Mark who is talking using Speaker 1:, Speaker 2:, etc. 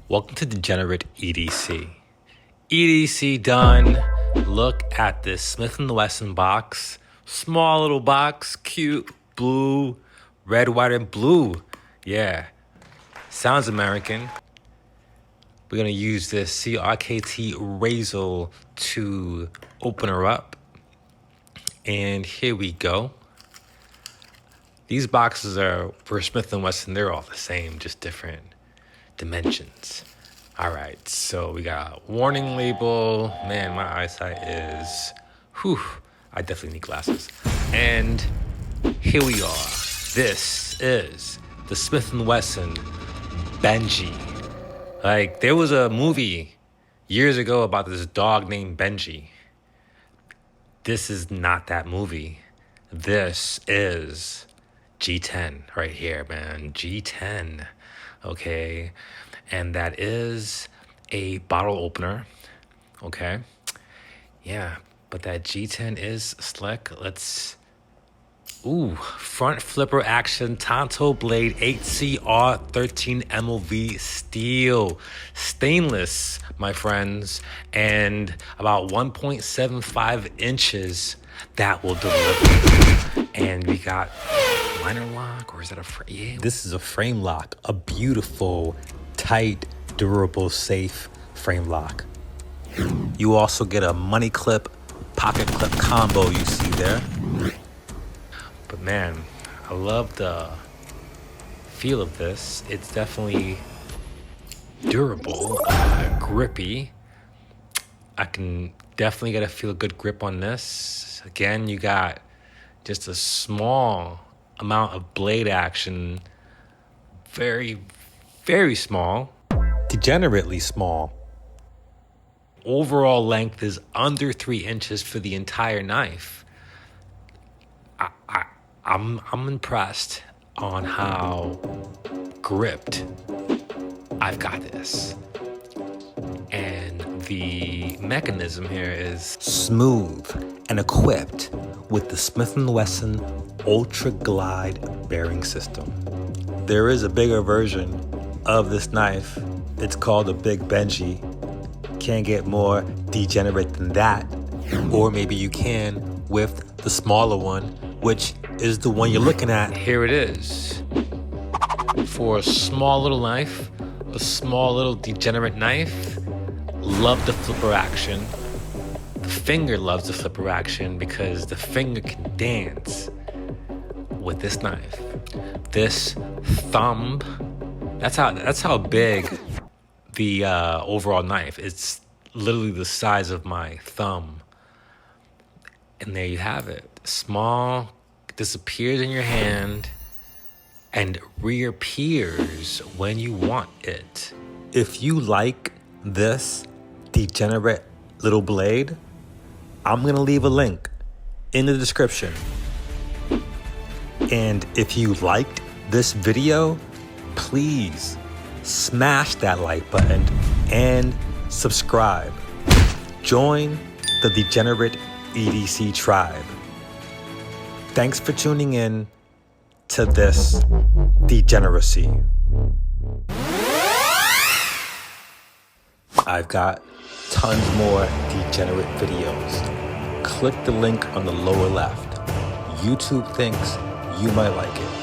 Speaker 1: Welcome to Degenerate EDC. EDC done. Look at this Smith Wesson box. Small little box, cute, blue, red, white, and blue. Yeah, sounds American. We're gonna use this CRKT razor to open her up. And here we go. These boxes are for Smith & Wesson. They're all the same, just different dimensions. All right, so we got a warning label. Man, my eyesight is, I definitely need glasses. And here we are. This is the Smith & Wesson Benji. Like, there was a movie years ago about this dog named Benji. This is not that movie. This is G10 right here, man. G10. Okay, and that is a bottle opener. Okay, yeah, but that G10 is slick. Let's, front flipper action, Tonto blade, 8CR13 MOV steel, stainless, my friends, and about 1.75 inches. That will deliver. And we got liner lock, or is that a frame? Yeah, this is a frame lock, a beautiful, tight, durable, safe frame lock. You also get a money clip, pocket clip combo you see there. But man, I love the feel of this. It's definitely durable, grippy. I can definitely get a feel good grip on this. Again, you got just a small amount of blade action, very, very small, degenerately small. Overall length is under 3 inches for the entire knife. I'm impressed on how gripped I've got this. And the mechanism here is smooth and equipped with the Smith & Wesson Ultra Glide bearing system. There is a bigger version of this knife. It's called a Big Benji. Can't get more degenerate than that. Or maybe you can with the smaller one, which is the one you're looking at. Here it is. For a small little knife, a small little degenerate knife, love the flipper action. The finger loves the flipper action because the finger can dance with this knife. This thumb, that's how big the overall knife. It's literally the size of my thumb. And there you have it. Small, disappears in your hand and reappears when you want it. If you like this degenerate little blade, I'm gonna leave a link in the description. And if you liked this video, please smash that like button and subscribe. Join the Degenerate EDC tribe. Thanks for tuning in to this degeneracy. I've got tons more degenerate videos. Click the link on the lower left. YouTube thinks you might like it.